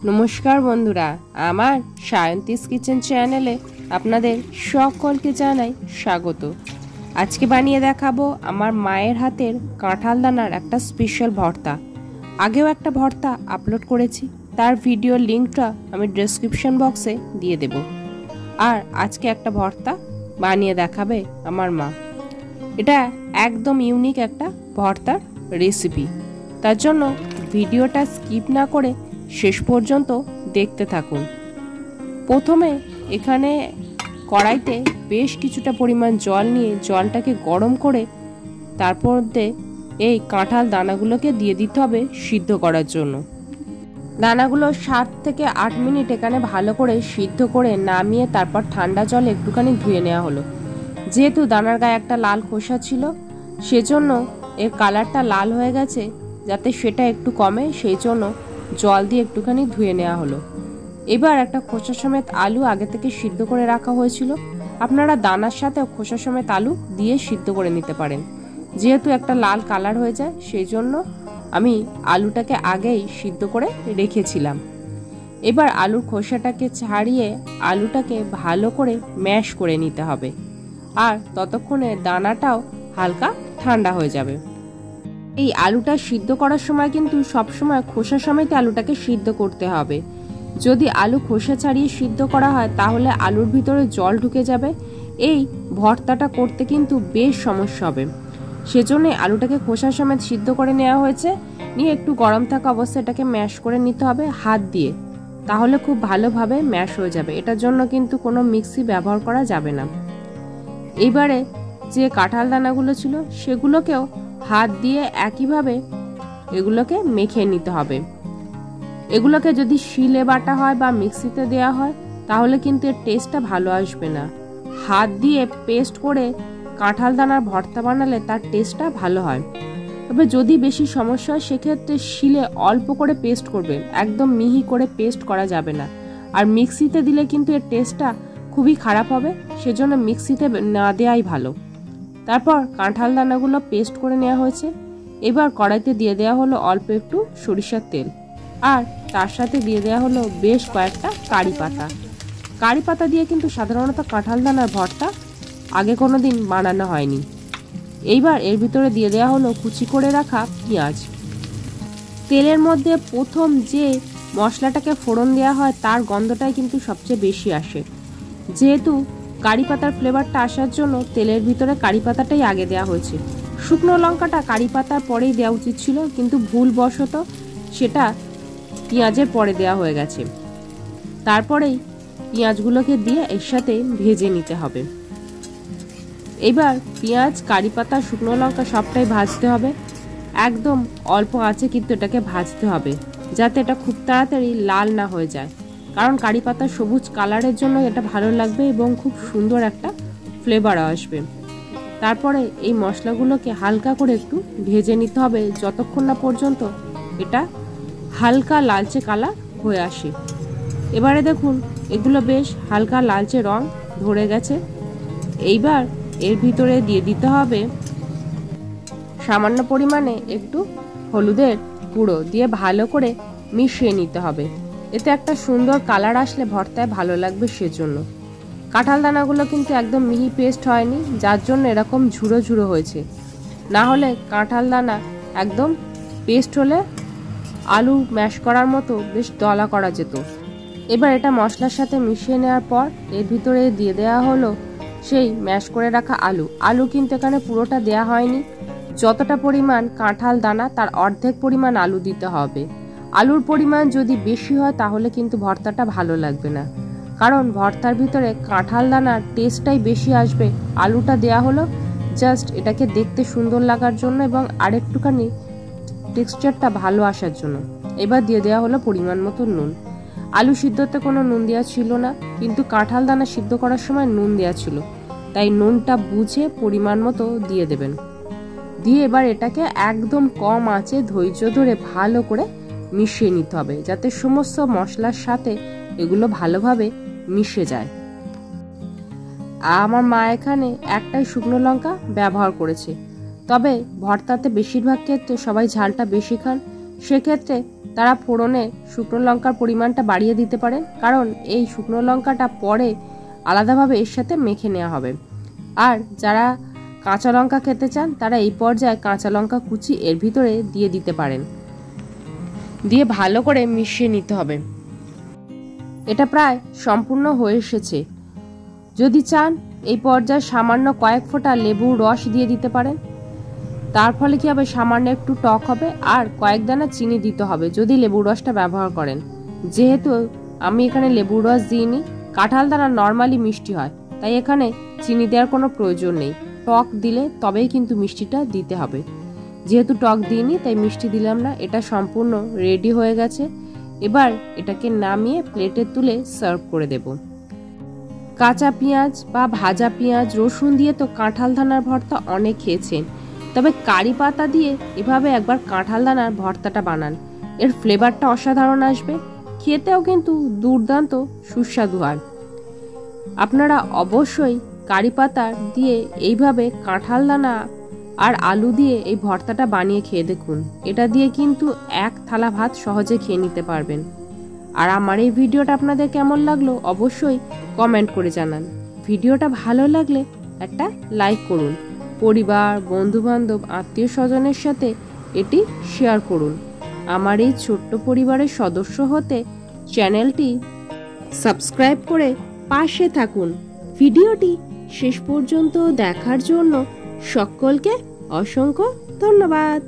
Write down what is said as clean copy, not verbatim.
নমস্কার বন্ধুরা, আমার সায়ন্তিস কিচেন চ্যানেলে আপনাদের সকলকে জানাই স্বাগত। আজকে বানিয়ে দেখাবো আমার মায়ের হাতের কাঁঠাল দানার একটা স্পেশাল ভর্তা। আগেও একটা ভর্তা আপলোড করেছি, তার ভিডিওর লিঙ্কটা আমি ডেসক্রিপশন বক্সে দিয়ে দেব। আর আজকে একটা ভর্তা বানিয়ে দেখাবে আমার মা। এটা একদম ইউনিক একটা ভর্তার রেসিপি, তার জন্য ভিডিওটা স্কিপ না করে শেষ পর্যন্ত দেখতে থাকুন। প্রথমে এখানে কড়াইতে বেশ কিছুটা পরিমাণ জল নিয়ে জলটাকে গরম করে তারপর এই কাঁঠাল দানাগুলোকে দিয়ে দিতে হবে সিদ্ধ করার জন্য। দানাগুলো 7 থেকে 8 মিনিট এখানে ভালো করে সিদ্ধ করে নামিয়ে তারপর ঠান্ডা জলে একটুখানি ধুয়ে নেওয়া হলো। যেহেতু দানার গায়ে একটা লাল খোসা ছিল, সেজন্য এর কালারটা লাল হয়ে গেছে, যাতে সেটা একটু কমে সেই জন্য জল দিয়ে একটুখানি ধুয়ে নেওয়া হলো। এবার একটা খোসা সমেত আলু আগে থেকে সিদ্ধ করে রাখা হয়েছিল, আপনারা দানার সাথে খোসা সমেত আলু দিয়ে সিদ্ধ করে নিতে পারেন। যেহেতু একটা লাল কালার হয়ে যায় সেই জন্য আমি আলুটাকে আগেই সিদ্ধ করে রেখেছিলাম। এবার আলুর খোসাটাকে ছাড়িয়ে আলুটাকে ভালো করে ম্যাশ করে নিতে হবে, আর ততক্ষণে দানাটাও হালকা ঠান্ডা হয়ে যাবে। এই আলুটা সিদ্ধ করার সময় কিন্তু সবসময় খোসা সমেত আলুটাকে সিদ্ধ করতে হবে। যদি আলু খোসা ছাড়িয়ে সিদ্ধ করা হয় তাহলে আলুর ভিতরে জল ঢুকে যাবে, এই ভর্তাটা করতে কিন্তু বেশ সমস্যা হবে। সেজন্য আলুটাকে খোসা সমেত সিদ্ধ করে নেওয়া হয়েছে, নিয়ে একটু গরম থাকা অবস্থায় এটাকে ম্যাশ করে নিতে হবে হাত দিয়ে, তাহলে খুব ভালোভাবে ম্যাশ হয়ে যাবে। এটার জন্য কিন্তু কোনো মিক্সি ব্যবহার করা যাবে না। এইবারে যে কাঁঠাল দানাগুলো ছিল সেগুলোকেও হাত দিয়ে একইভাবে এগুলোকে মেখে নিতে হবে। এগুলোকে যদি শিলে বাটা হয় বা মিক্সিতে দেওয়া হয় তাহলে কিন্তু এর টেস্টটা ভালো আসবে না। হাত দিয়ে পেস্ট করে কাঁঠাল দানার ভর্তা বানালে তার টেস্টটা ভালো হয়। তবে যদি বেশি সমস্যা হয় সেক্ষেত্রে শিলে অল্প করে পেস্ট করবেন, একদম মিহি করে পেস্ট করা যাবে না। আর মিক্সিতে দিলে কিন্তু এর টেস্টটা খুবই খারাপ হবে, সেজন্য মিক্সিতে না দেওয়াই ভালো। তারপর কাঁঠাল দানাগুলো পেস্ট করে নেওয়া হয়েছে। এবার কড়াইতে দিয়ে দেওয়া হলো অল্প একটু সরিষার তেল, আর তার সাথে দিয়ে দেওয়া হলো বেশ কয়েকটা কারি পাতা। কারি পাতা দিয়ে কিন্তু সাধারণত কাঁঠাল দানার ভর্তা আগে কোনো দিন বানানো হয়নি। এইবার এর ভিতরে দিয়ে দেওয়া হলো কুচি করে রাখা পেঁয়াজ। তেলের মধ্যে প্রথম যে মশলাটাকে ফোড়ন দেওয়া হয় তার গন্ধটাই কিন্তু সবচেয়ে বেশি আসে। যেহেতু কারি পাতার ফ্লেভারটা আসার জন্য তেলের ভিতরে কারি পাতাটাই আগে দেওয়া হয়েছে। শুকনো লঙ্কাটা কারি পাতার পরেই দেওয়া উচিত ছিল, কিন্তু ভুলবশত সেটা পেঁয়াজের পরে দেওয়া হয়ে গেছে। তারপরেই পেঁয়াজগুলোকে দিয়ে এর সাথে ভেজে নিতে হবে। এবার পেঁয়াজ, কারি পাতা, শুকনো লঙ্কা সবটাই ভাজতে হবে। একদম অল্প আঁচে কিন্তু এটাকে ভাজতে হবে, যাতে এটা খুব তাড়াতাড়ি লাল না হয়ে যায়, কারণ কারি পাতার সবুজ কালারের জন্য এটা ভালো লাগবে এবং খুব সুন্দর একটা ফ্লেভার আসবে। তারপরে এই মশলাগুলোকে হালকা করে একটু ভেজে নিতে হবে যতক্ষণ না পর্যন্ত এটা হালকা লালচে কালার হয়ে আসে। এবারে দেখুন এগুলো বেশ হালকা লালচে রং ধরে গেছে। এইবার এর ভিতরে দিয়ে দিতে হবে সামান্য পরিমাণে একটু হলুদের গুঁড়ো, দিয়ে ভালো করে মিশিয়ে নিতে হবে। এতে একটা সুন্দর কালার আসলে ভর্তায় ভালো লাগবে সেজন্য। কাঁঠাল দানাগুলো কিন্তু একদম মিহি পেস্ট হয়নি, যার জন্য এরকম ঝুড়ো ঝুড়ো হয়েছে। না হলে কাঁঠাল দানা একদম পেস্ট হলে আলু ম্যাশ করার মতো বেশ দলা করা যেত। এবার এটা মশলার সাথে মিশিয়ে নেওয়ার পর এর ভিতরে দিয়ে দেওয়া হলো সেই ম্যাশ করে রাখা আলু। আলু কিন্তু এখানে পুরোটা দেয়া হয়নি, যতটা পরিমাণ কাঁঠাল দানা তার অর্ধেক পরিমাণ আলু দিতে হবে। আলুর পরিমাণ যদি বেশি হয় তাহলে কিন্তু ভর্তাটা ভালো লাগবে না, কারণ ভর্তার ভিতরে কাঁঠাল দানার টেস্টটাই বেশি আসবে। আলুটা দেয়া হলো জাস্ট এটাকে দেখতে সুন্দর লাগার জন্য এবং আরেকটুখানি টেক্সচারটা ভালো আসার জন্য। এবার দিয়ে দেওয়া হলো পরিমাণ মতো নুন। আলু সিদ্ধতে কোনো নুন দেওয়া ছিল না, কিন্তু কাঁঠাল দানা সিদ্ধ করার সময় নুন দেওয়া ছিল, তাই নুনটা বুঝে পরিমাণ মতো দিয়ে দেবেন। দিয়ে এবার এটাকে একদম কম আঁচে ধৈর্য ধরে ভালো করে মিশিয়ে নিতে হবে, যাতে সমস্ত মশলার সাথে এগুলো ভালোভাবে মিশে যায়। আমার মা এখানে একটাই শুকনো লঙ্কা ব্যবহার করেছে, তবে ভর্তাতে বেশিরভাগ ক্ষেত্রে সবাই ঝালটা বেশি খান, সেক্ষেত্রে তারা ফোড়নে শুকনো লঙ্কার পরিমাণটা বাড়িয়ে দিতে পারেন, কারণ এই শুকনো লঙ্কাটা পরে আলাদাভাবে এর সাথে মেখে নেওয়া হবে। আর যারা কাঁচা লঙ্কা খেতে চান তারা এই পর্যায়ে কাঁচা লঙ্কা কুচি এর ভিতরে দিয়ে দিতে পারেন, দিয়ে ভালো করে মিশিয়ে নিতে হবে। এটা প্রায় সম্পূর্ণ হয়ে এসেছে। যদি চান এই পর্যায়ে সামান্য কয়েক ফোঁটা লেবুর রস দিয়ে দিতে পারেন, তার ফলে কি হবে, সামান্য একটু টক হবে আর কয়েক দানা চিনি দিতে হবে যদি লেবুর রসটা ব্যবহার করেন। যেহেতু আমি এখানে লেবুর রস দিইনি, কাঁঠাল দানা নর্মালি মিষ্টি হয়, তাই এখানে চিনি দেওয়ার কোনো প্রয়োজন নেই। টক দিলে তবেই কিন্তু মিষ্টিটা দিতে হবে। যেহেতু টক দিইনি তাই মিষ্টি দিলাম না। এটা সম্পূর্ণ রেডি হয়ে গেছে। এবার এটাকে নামিয়ে প্লেটে তুলে সার্ভ করে দেব। কাঁচা পেঁয়াজ বা ভাজা পেঁয়াজ রসুন দিয়ে তো কাঁঠাল দানার ভর্তা অনেক খেয়েছেন, তবে কারি পাতা দিয়ে এভাবে একবার কাঁঠাল দানার ভর্তাটা বানান, এর ফ্লেভারটা অসাধারণ আসবে, খেতেও কিন্তু দুর্দান্ত সুস্বাদু হয়। আপনারা অবশ্যই কারি পাতা দিয়ে এইভাবে কাঁঠাল দানা আর আলু দিয়ে এই ভর্তাটা বানিয়ে খেয়ে দেখুন। এটা দিয়ে কিন্তু এক থালা ভাত সহজে খেয়ে নিতে পারবেন। আর আমার এই ভিডিওটা আপনাদের কেমন লাগলো অবশ্যই কমেন্ট করে জানান। ভিডিওটা ভালো লাগলে একটা লাইক করুন, পরিবার, বন্ধুবান্ধব, আত্মীয় স্বজনের সাথে এটি শেয়ার করুন। আমার এই ছোট্ট পরিবারের সদস্য হতে চ্যানেলটি সাবস্ক্রাইব করে পাশে থাকুন। ভিডিওটি শেষ পর্যন্ত দেখার জন্য সকলকে অসংখ্য ধন্যবাদ।